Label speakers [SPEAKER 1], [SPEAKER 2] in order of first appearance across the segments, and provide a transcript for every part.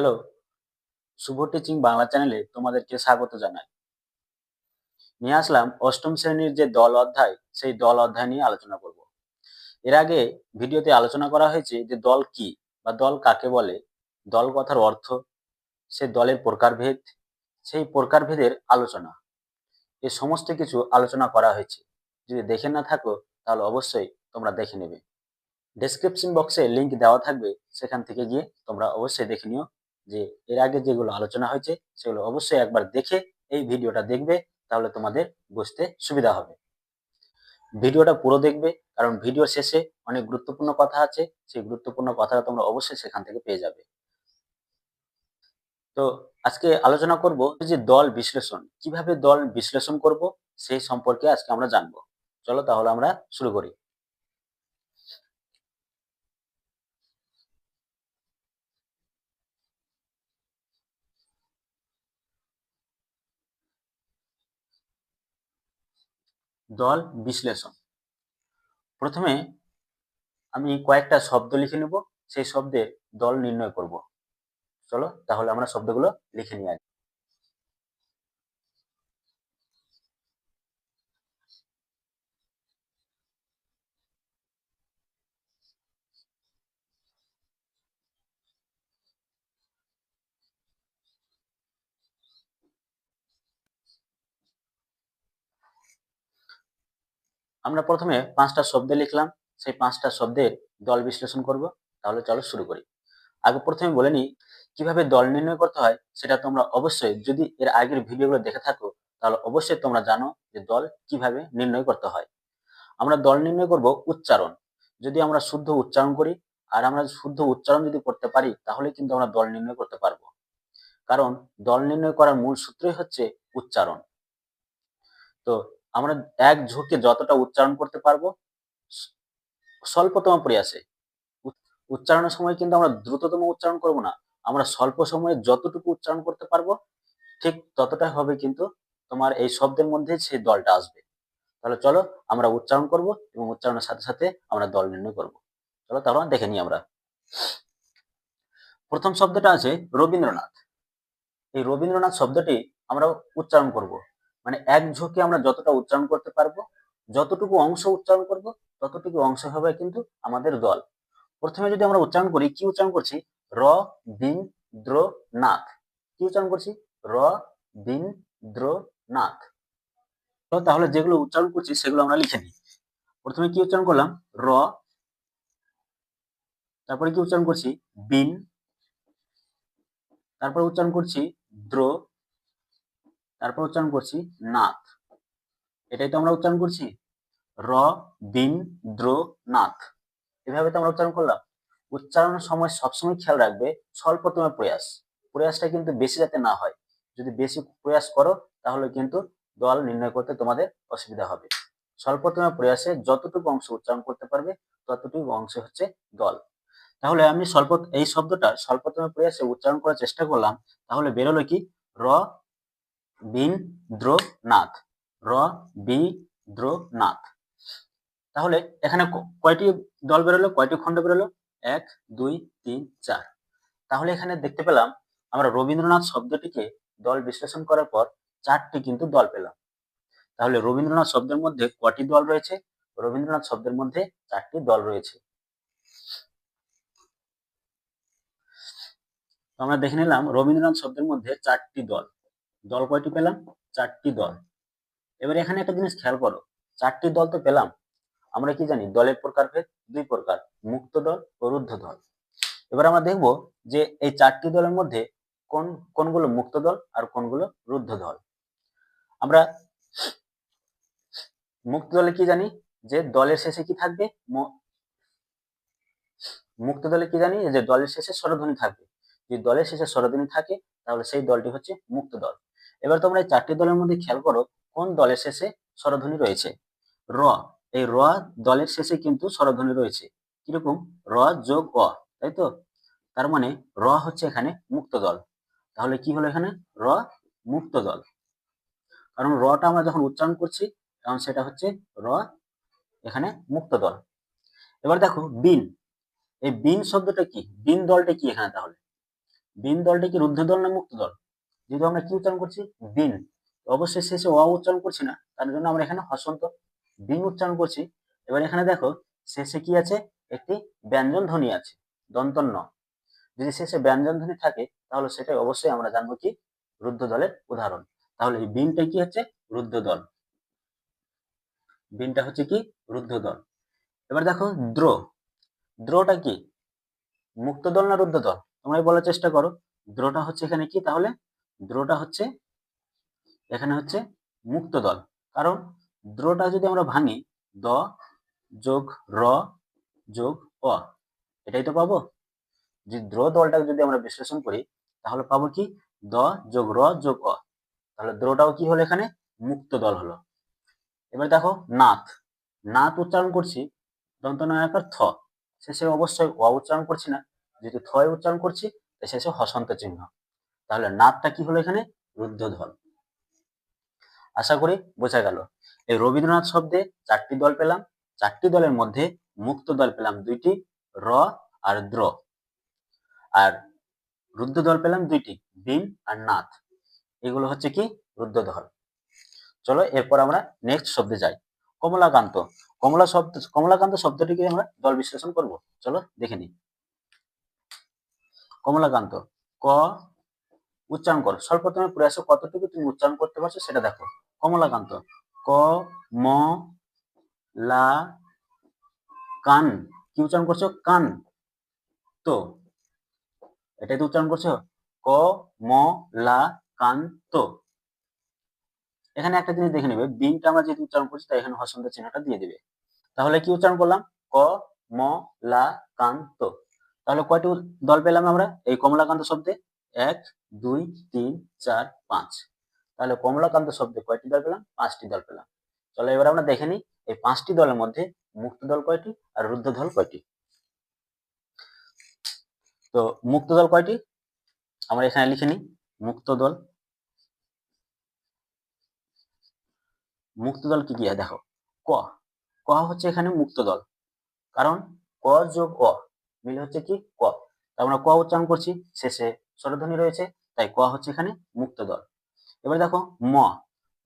[SPEAKER 1] Hello, শুভ teaching Bangla চ্যানেলে তোমাদেরকে স্বাগত জানাই। নিয়ে আসলাম অষ্টম শ্রেণীর যে দল অধ্যায়, সেই দল অধ্যায় নিয়ে আলোচনা করব। এর আগে ভিডিওতে আলোচনা করা হয়েছে যে দল কি বা দল কাকে বলে, দল কথার অর্থ, সে দলের প্রকারভেদ, সেই প্রকারভেদের আলোচনা। এই সমস্ত কিছু আলোচনা করা হয়েছে। যদি দেখে না থাকো তাহলে অবশ্যই তোমরা দেখে নেবে। ডেসক্রিপশন বক্সে লিংক দেওয়া থাকবে, সেখান থেকে গিয়ে তোমরা অবশ্যই দেখে নিও যে এর আগে যেগুলো আলোচনা হয়েছে সেগুলো অবশ্যই একবার দেখে এই ভিডিওটা দেখবে, তাহলে তোমাদের বুঝতে সুবিধা হবে। ভিডিওটা পুরো দেখবে, কারণ ভিডিও শেষে অনেক গুরুত্বপূর্ণ কথা আছে, সেই গুরুত্বপূর্ণ কথাটা তোমরা অবশ্যই সেখান থেকে পেয়ে যাবে। তো আজকে আলোচনা করব যে দল বিশ্লেষণ, কিভাবে দল বিশ্লেষণ করব সেই সম্পর্কে আজকে আমরা জানবো। চলো তাহলে আমরা শুরু করি। দল বিশ্লেষণ, প্রথমে আমি কয়েকটা শব্দ লিখে নেব, সেই শব্দের দল নির্ণয় করব। চলো তাহলে আমরা শব্দগুলো লিখে নিই আগে। আমরা প্রথমে 5টা শব্দ লিখলাম, সেই 5টা শব্দের দল বিশ্লেষণ করব। তাহলে চলো শুরু করি। আগে প্রথমে বলে নিই কিভাবে দল নির্ণয় করতে হয়। সেটা তোমরা অবশ্যই, যদি এর আগের ভিডিওগুলো দেখে থাকো তাহলে অবশ্যই তোমরা জানো যে দল কিভাবে নির্ণয় করতে হয়। আমরা দল নির্ণয় করব উচ্চারণ। যদি আমরা শুদ্ধ উচ্চারণ করি, আর আমরা শুদ্ধ উচ্চারণ যদি করতে পারি, তাহলে কিন্তু আমরা দল নির্ণয় করতে পারবো। কারণ দল নির্ণয় করার মূল সূত্রই হচ্ছে উচ্চারণ। তো আমরা এক ঝোঁকে যতটা উচ্চারণ করতে পারবো স্বল্পতম প্রয়াসে, উচ্চারণের সময় কিন্তু আমরা দ্রুততম উচ্চারণ করব না, আমরা স্বল্প সময়ে যতটুকু উচ্চারণ করতে পারবো ঠিক ততটাই হবে কিন্তু তোমার এই শব্দের মধ্যে সেই দলটা আসবে। তাহলে চলো আমরা উচ্চারণ করব এবং উচ্চারণের সাথে সাথে আমরা দল নির্ণয় করব। চলো তাহলে দেখে নিই আমরা। প্রথম শব্দটা আছে রবীন্দ্রনাথ। এই রবীন্দ্রনাথ শব্দটি আমরা উচ্চারণ করব, মানে এক ঝোঁকে আমরা যতটা উচ্চারণ করতে পারবো, যতটুকু অংশ উচ্চারণ করব ততটুকু অংশ হবে কিন্তু আমাদের দল। প্রথমে যদি আমরা উচ্চারণ করি, কি উচ্চারণ করছি? র বিন দ্র নাথ। কি উচ্চারণ করছি? র বিন দ্র নাথ। তো তাহলে যেগুলো উচ্চারণ করছি সেগুলো আমরা লিখে নিই। প্রথমে কি উচ্চারণ করলাম? র, তারপরে কি উচ্চারণ করছি? বিন, তারপরে উচ্চারণ করছি দ্র, তারপর উচ্চারণ করছি নাথ। এটাই তো আমরা উচ্চারণ করছি, র বিন দ্র নাথ। এভাবে তো আমরা উচ্চারণ করলাম। উচ্চারণের সময় সবসময় খেয়াল রাখবে স্বল্পতম প্রয়াস, প্রয়াসটা কিন্তু বেশি যাতে না হয়। যদি বেশি প্রয়াস করো তাহলে কিন্তু দল নির্ণয় করতে তোমাদের অসুবিধা হবে। স্বল্পতম প্রয়াসে যতটুকু অংশ উচ্চারণ করতে পারবে ততটুকু অংশ হচ্ছে দল। তাহলে আমি এই শব্দটা স্বল্পতম প্রয়াসে উচ্চারণ করার চেষ্টা করলাম, তাহলে বেরোলো কি? র বিন দ্র নাথ, র বি দ্র নাথ। তাহলে এখানে কয়টি দল বেরোলো, কয়টি খণ্ড বেরোলো? 1 2 3 4। তাহলে এখানে দেখতে পেলাম আমরা রবীন্দ্রনাথ শব্দটিকে দল বিশ্লেষণ করার পর 4টি কিন্তু দল পেলাম। তাহলে রবীন্দ্রনাথ শব্দের মধ্যে কয়টি দল রয়েছে? রবীন্দ্রনাথ শব্দের মধ্যে 4টি দল রয়েছে। আমরা দেখে নিলাম রবীন্দ্রনাথ শব্দের মধ্যে 4টি দল। দল কয়টি পেলাম? 4টি দল। এবার এখানে একটা জিনিস খেয়াল করো, 4টি দল তো পেলাম, আমরা কি জানি দলের প্রকারভেদ 2 প্রকার, মুক্ত দল ও রুদ্ধ দল। এবার আমরা দেখব যে এই 4টি দলের মধ্যে কোনগুলো মুক্ত দল আর কোনগুলো রুদ্ধ দল। আমরা মুক্ত দলে কি জানি যে দলের শেষে কি থাকবে? মুক্ত দলে কি জানি যে দলের শেষে স্বরধ্বনি থাকবে। যদি দলের শেষে স্বরধ্বনি থাকে তাহলে সেই দলটি হচ্ছে মুক্ত দল। এবার তোমরা এই 4টি দলের মধ্যে খেয়াল করো কোন দলের শেষে স্বরধ্বনি রয়েছে। র, এই র দলের শেষে কিন্তু স্বরধ্বনি রয়েছে। কিরকম? র যোগ অ, তাই তো? তার মানে র হচ্ছে এখানে মুক্ত দল। তাহলে কি হলো এখানে? র মুক্ত দল। কারণ রটা আমরা যখন উচ্চারণ করছি তখন সেটা হচ্ছে র, এখানে মুক্ত দল। এবার দেখো বিন, এই বিন শব্দটা কি? বিন দলটা কি এখানে? তাহলে বিন দলটা কি রুদ্ধ দল না মুক্ত দল? যেহেতু আমরা কি উচ্চারণ করছি বিন, অবশ্যই শেষে অ উচ্চারণ করছি না, তার জন্য আমরা এখানে হসন্ত বিন উচ্চারণ করছি। এবার এখানে দেখো শেষে কি আছে, একটি ব্যঞ্জন ধ্বনি আছে, দন্তন ন। যদি শেষে ব্যঞ্জন ধ্বনি থাকে তাহলে সেটাই অবশ্যই আমরা জানবো কি রুদ্ধ দলের উদাহরণ। তাহলে এই বিনটা কি হচ্ছে রুদ্ধ দল, বিনটা হচ্ছে কি রুদ্ধ দল। এবার দেখো দ্র, দ্রটা কি মুক্ত দল না রুদ্ধ দল? তোমরাই বলার চেষ্টা করো। দ্রটা হচ্ছে এখানে কি, তাহলে দ্রটা হচ্ছে এখানে হচ্ছে মুক্ত দল। কারণ দ্রটা যদি আমরা ভাঙি, দ যোগ র যোগ অ, এটাই তো পাবো। যে দ্র দলটাকে যদি আমরা বিশ্লেষণ করি তাহলে পাবো কি দ যোগ র যোগ অ, তাহলে দ্রটাও কি হলো এখানে মুক্ত দল হলো। এবার দেখো নাথ, নাথ উচ্চারণ করছি দন্ত নয়াকার থ, শেষে অবশ্যই অ উচ্চারণ করছি না, যেহেতু থয় উচ্চারণ করছি তাই শেষে হসন্ত চিহ্ন, তাহলে নাথটা কি হলো এখানে রুদ্ধ দল। আশা করি বোঝা গেল। এই রবীন্দ্রনাথ শব্দে 4টি দল পেলাম, 4টি দলের মধ্যে মুক্ত দল পেলাম 2টি, র আর দ্র, আর রুদ্ধ দল পেলাম 2টি, বিন আর নাথ। এগুলো হচ্ছে কি রুদ্ধ দল। চলো এরপর আমরা নেক্সট শব্দে যাই, কমলাকান্ত। কমলাকান্ত শব্দটিকে আমরা দল বিশ্লেষণ করব, চলো দেখে নিই। কমলাকান্ত, ক উচ্চারণ করো, সর্বপ্রথমে প্রয়াসে কতটুকু তুমি উচ্চারণ করতে পারছো সেটা দেখো। কমলাকান্ত, ক ম লা কান, কি উচ্চারণ করছো কান তো, এটাই তো উচ্চারণ করছো, ক ম লা কান তো। এখানে একটা জিনিস দেখে নেবে, বিনটা আমরা যেহেতু উচ্চারণ করছি তাই এখানে হসন্ত চিহ্নটা দিয়ে দিবে। তাহলে কি উচ্চারণ করলাম, ক ম লা কান তো। তাহলে কয়টি দল পেলাম আমরা এই কমলাকান্ত শব্দে, 1 2 3 4 5। তাহলে কমলাকান্ত শব্দে কয়টি দল পেলাম, 5টি দল পেলাম। চলো এবার আমরা দেখে নিই এই 5টি দলের মধ্যে মুক্ত দল কয়টি আর রুদ্ধ দল কয়টি। তো মুক্ত দল কয়টি আমরা এখানে লিখে নিই, মুক্ত দল, মুক্ত দল কি কি দেখো, ক, ক হচ্ছে এখানে মুক্ত দল, কারণ ক যোগ অ মিলে হচ্ছে কি ক, আমরা ক উচ্চারণ করছি, শেষে স্বরধ্বনি রয়েছে, তাই ক হচ্ছে এখানে মুক্ত দল। এবার দেখো ম,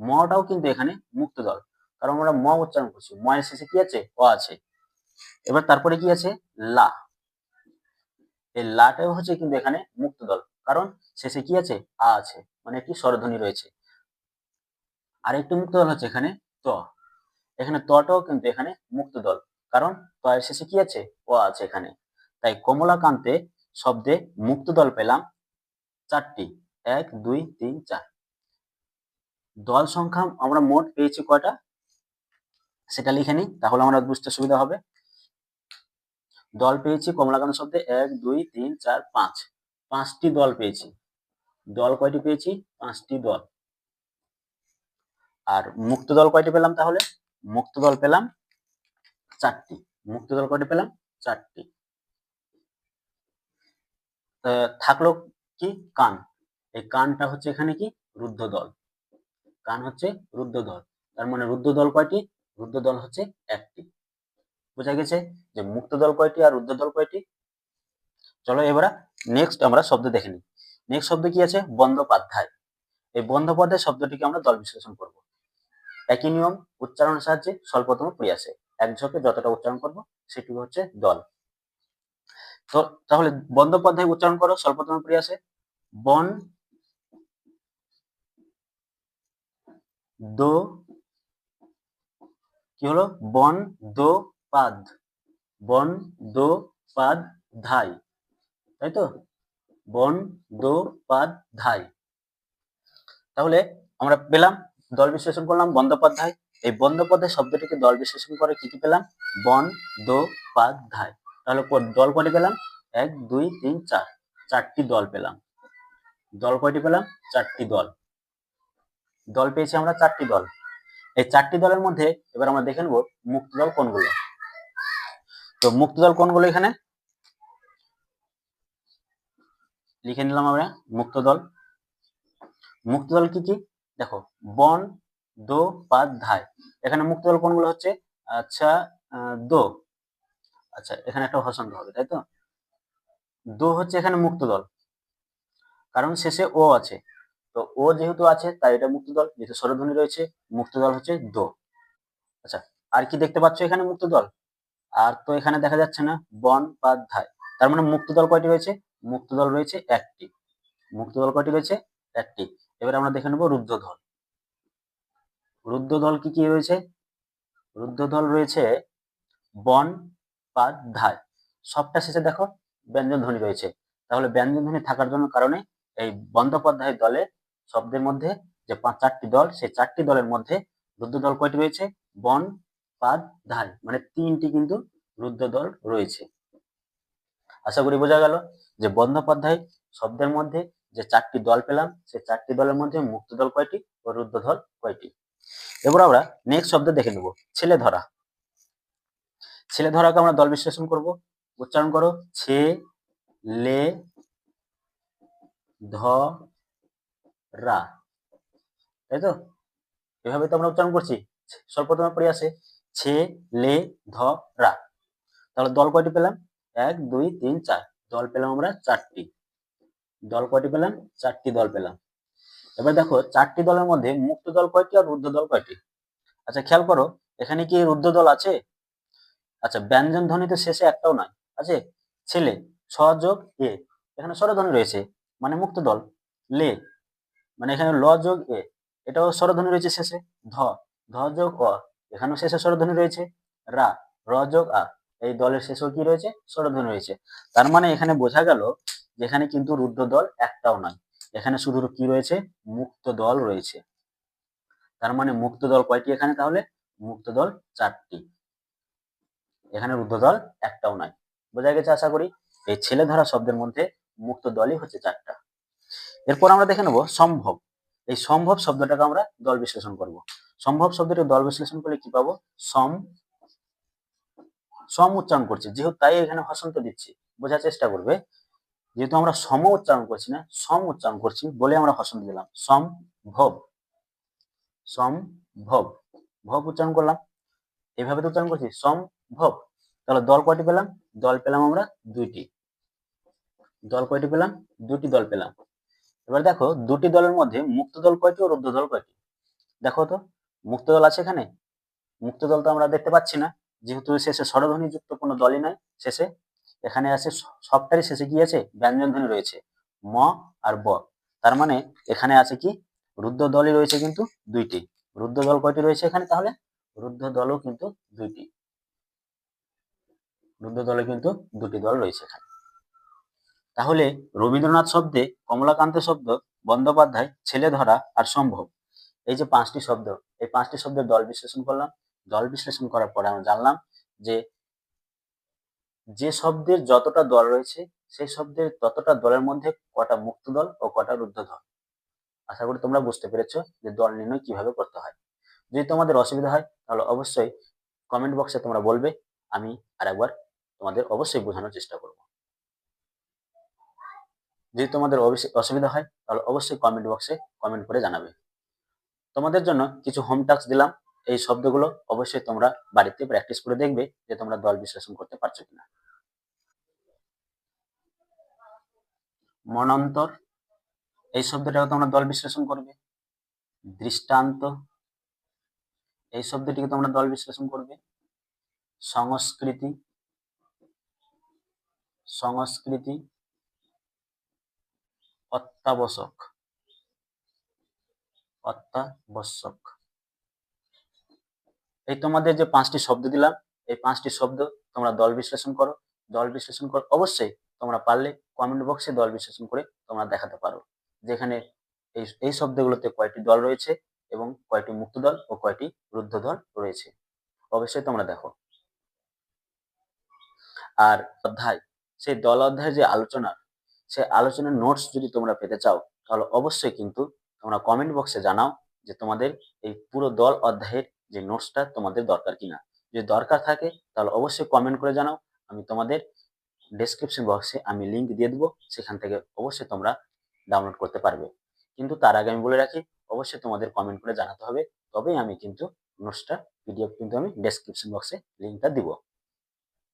[SPEAKER 1] মটাও কিন্তু এখানে মুক্ত দল, কারণ আমরা ম উচ্চারণ করছি, ম এর শেষে কি আছে অ আছে। এবার তারপরে কি আছে লা, এই লাটাও হচ্ছে কিন্তু এখানে মুক্ত দল, কারণ শেষে কি আছে আ আছে, মানে একটি স্বরধ্বনি রয়েছে। আর একটু মুক্ত দল হচ্ছে এখানে ত, এখানে তটাও কিন্তু এখানে মুক্ত দল, কারণ ত এর শেষে কি আছে ও আছে এখানে। তাই কমলাকান্তে শব্দে মুক্ত দল পেলাম 4টি, 1 2 3 4। দল সংখ্যা আমরা মোট পেয়েছি কয়টা সেটা লিখে নিই, তাহলে আমরা বুঝতে সুবিধা হবে। দল পেয়েছি কমলাকান্ত শব্দে 1 2 3 4 5, 5টি দল পেয়েছি। দল কয়টি পেয়েছি, 5টি দল। আর মুক্ত দল কয়টি পেলাম, তাহলে মুক্ত দল পেলাম 4টি। মুক্ত দল কয়টি পেলাম, 4টি। থাকলো কি কান, এই কানটা হচ্ছে এখানে কি রুদ্ধ দল, কান হচ্ছে রুদ্ধ দল, তার মানে রুদ্ধ দল কয়টি, রুদ্ধ দল হচ্ছে 1টি। বোঝা গেছে যে মুক্ত দল কয়টি আর রুদ্ধ দল কয়টি। চলো এবার নেক্সট আমরা শব্দ দেখে নিই। নেক্সট শব্দ কি আছে, বন্দ্যোপাধ্যায়। এই বন্দ্যোপাধ্যায় শব্দটিকে আমরা দল বিশ্লেষণ করব। একই নিয়ম, উচ্চারণের সাহায্যে স্বল্পতম প্রয়াসে এক ঝোঁকে যতটা উচ্চারণ করব সেটুকু হচ্ছে দল। তো তাহলে বন্দ্যোপাধ্যায় উচ্চারণ করো স্বল্পতম প্রয়াসে, বন দো, কি হলো বন দো পাদ, বন দো পাদ ধাই, তাই তো বন দো পাদ ধাই। তাহলে আমরা পেলাম দল বিশ্লেষণ করলাম বন্দ্যোপাধ্যায়, এই বন্দ্যোপাধ্যায় শব্দটিকে দল বিশ্লেষণ করে কি কি পেলাম, বন দো পাদ ধাই। তাহলে দল কয়টি পেলাম, 1 2 3 4, 4টি দল পেলাম। দল কয়টি পেলাম, 4টি দল। দল পেয়েছি আমরা 4টি দল। এই 4টি দলের মধ্যে এবার আমরা দেখে নেব মুক্ত দল কোনগুলো। তো মুক্ত দল কোনগুলো এখানে লিখে নিলাম আমরা, মুক্ত দল। মুক্ত দল কি কি দেখো, বন দো পাদ ধাই, এখানে মুক্ত দল কোনগুলো হচ্ছে, আচ্ছা দো, আচ্ছা এখানে একটা হসন্ত হবে তাই তো, দো হচ্ছে এখানে মুক্ত দল, কারণ শেষে ও আছে। তো ও যেহেতু আছে তাই এটা মুক্ত দল, যেহেতু স্বরধ্বনি রয়েছে মুক্ত দল হচ্ছে দো। আচ্ছা, আর কি দেখতে পাচ্ছ এখানে মুক্ত দল? আর তো এখানে দেখা যাচ্ছে না বন বা ধায়। তার মানে মুক্ত দল কয়টি রয়েছে? মুক্ত দল রয়েছে একটি। মুক্ত দল কয়টি রয়েছে? একটি। এবার আমরা দেখে নেব রুদ্ধ দল। রুদ্ধ দল কি কি রয়েছে? রুদ্ধ দল রয়েছে বন বা ধায়। সবটা শেষে দেখো ব্যঞ্জন ধ্বনি রয়েছে। তাহলে ব্যঞ্জন ধ্বনি থাকার জন্য কারণে এই বন্দ্যোপাধ্যায় দলে শব্দের মধ্যে যে চারটি দল, সেই চারটি দলের মধ্যে রুদ্ধ দল কয়টি রয়েছে? বন, পাদ, ধায়, মানে তিনটি কিন্তু রুদ্ধ দল রয়েছে। আশা করি বোঝা গেল যে বন্দ্যোপাধ্যায় শব্দের মধ্যে যে চারটি দল পেলাম, সেই চারটি দলের মধ্যে মুক্ত দল কয়টি ও রুদ্ধ দল কয়টি। এবার আমরা নেক্সট শব্দ দেখে নেব, ছেলে ধরা। ছেলে ধরাকে আমরা দল বিশ্লেষণ করব। উচ্চারণ করো, ছে লে ধ রা, তাই তো? এভাবে তো আমরা উচ্চারণ করছি। সর্বপ্রথমে পড়ে আসে ছে লে ধ রা। তাহলে দল কয়টি পেলাম? 1 2 3 4, দল পেলাম আমরা চারটি। দল কয়টি পেলাম? চারটি দল পেলাম। এবার দেখো চারটি দলের মধ্যে মুক্ত দল কয়টি আর রুদ্ধ দল কয়টি? আচ্ছা খেয়াল করো, এখানে কি রুদ্ধ দল আছে? আচ্ছা, ব্যঞ্জন ধ্বনিতে শেষে একটাও নাই। আছে ছেলে, ছ যোগ এ, এখানে স্বরধ্বনি রয়েছে মানে মুক্ত দল। লে মানে এখানে ল যোগ এ, এটাও স্বরধ্বনি রয়েছে শেষে। ধ, ধ যোগ অ, এখানেও শেষে স্বরধ্বনি রয়েছে। রা, র যোগ আ, এই দলের শেষেও কি রয়েছে? স্বরধ্বনি রয়েছে। তার মানে এখানে বোঝা গেল যে এখানে কিন্তু রুদ্ধ দল একটাও নয়, এখানে শুধু কি রয়েছে? মুক্ত দল রয়েছে। তার মানে মুক্ত দল কয়টি এখানে তাহলে? মুক্ত দল চারটি, এখানে রুদ্ধ দল একটাও নাই। বোঝা গেছে আশা করি। এই ছেলে ধরা শব্দের মধ্যে মুক্ত দলই হচ্ছে চারটা। এরপর আমরা দেখে নেব সম্ভব। এই সম্ভব শব্দটাকে আমরা দল বিশ্লেষণ করব। সম্ভব শব্দটি দল বিশ্লেষণ করলে কি পাবো? সম, সম উচ্চারণ করছি যেহেতু তাই এখানে হসন্ত দিচ্ছি, বোঝার চেষ্টা করবে। যেহেতু আমরা সম উচ্চারণ করছি না, সম উচ্চারণ করছি বলে আমরা হসন্ত দিলাম। সম্ভব, সম্ভব, ভব উচ্চারণ করলাম, এভাবে তো উচ্চারণ করছি সম্ভব। তাহলে দল কয়টি পেলাম? দল পেলাম আমরা দুইটি। দল কয়টি পেলাম? দুটি দল পেলাম। এবার দেখো দুটি দলের মধ্যে মুক্ত দল কয়টি ও রুদ্ধ দল কয়টি? দেখো তো, মুক্ত দল আছে এখানে? মুক্ত দল তো আমরা দেখতে পাচ্ছি না, যেহেতু শেষে স্বরধ্বনি যুক্ত কোনো দলই নাই শেষে। এখানে আছে সবটারই শেষে কি আছে? ব্যঞ্জন ধ্বনি রয়েছে, ম আর ব। তার মানে এখানে আছে কি? রুদ্ধ দলই রয়েছে কিন্তু দুইটি। রুদ্ধ দল কয়টি রয়েছে এখানে তাহলে? রুদ্ধ দলও কিন্তু দুইটি। রুদ্ধ দলে কিন্তু দুটি দল রয়েছে এখানে। তাহলে রবীন্দ্রনাথ শব্দে, কমলাকান্ত শব্দ, বন্দ্যোপাধ্যায়, ছেলে ধরা আর সম্ভব, এই যে পাঁচটি শব্দ, এই পাঁচটি শব্দের দল বিশ্লেষণ করলাম। দল বিশ্লেষণ করার পরে আমরা জানলাম যে যে শব্দের যতটা দল রয়েছে সেই শব্দের ততটা দলের মধ্যে কটা মুক্ত দল ও কটা রুদ্ধ দল। আশা করি তোমরা বুঝতে পেরেছো যে দল নির্ণয় কিভাবে করতে হয়। যদি তোমাদের অসুবিধা হয় তাহলে অবশ্যই কমেন্ট বক্সে তোমরা বলবে, আমি আরেকবার তোমাদের অবশ্যই বোঝানোর চেষ্টা করব। যদি তোমাদের অসুবিধা হয় তাহলে অবশ্যই কমেন্ট বক্সে কমেন্ট করে জানাবে। তোমাদের জন্য কিছু হোম টাস্ক দিলাম, এই শব্দগুলো অবশ্যই তোমরা বাড়িতে প্র্যাকটিস করে দেখবে যে তোমরা দল বিশ্লেষণ করতে পারছো কিনা। মনন্তর, এই শব্দটাকে তোমরা দল বিশ্লেষণ করবে। দৃষ্টান্ত, এই শব্দটিকে তোমরা দল বিশ্লেষণ করবে। সংস্কৃতি, সংস্কৃতি, অত্যাবশ্যক, অত্যাবশ্যক, এই তোমাদের যে পাঁচটি শব্দ দিলাম, এই পাঁচটি শব্দ তোমরা দল বিশ্লেষণ করো। দল বিশ্লেষণ করো অবশ্যই তোমরা পারলে কমেন্ট বক্সে দল বিশ্লেষণ করে তোমরা দেখাতে পারো যেখানে এই এই শব্দগুলোতে কয়টি দল রয়েছে এবং কয়টি মুক্ত দল ও কয়টি রুদ্ধ দল রয়েছে, অবশ্যই তোমরা দেখো। আর অধ্যায়, সেই দল অধ্যায়ের যে আলোচনা, সেই আলোচনার নোটস যদি তোমরা পেতে চাও তাহলে অবশ্যই কিন্তু তোমরা কমেন্ট বক্সে জানাও যে তোমাদের এই পুরো দল অধ্যায়ের যে নোটসটা তোমাদের দরকার কিনা। যদি দরকার থাকে তাহলে অবশ্যই কমেন্ট করে জানাও, আমি তোমাদের ডেসক্রিপশন বক্সে আমি লিংক দিয়ে দেবো, সেখান থেকে অবশ্যই তোমরা ডাউনলোড করতে পারবে। কিন্তু তার আগে আমি বলে রাখি, অবশ্যই তোমাদের কমেন্ট করে জানাতে হবে, তবেই আমি কিন্তু নোটসটা পিডিএফ কিন্তু আমি ডেসক্রিপশন বক্সে লিংকটা দিব।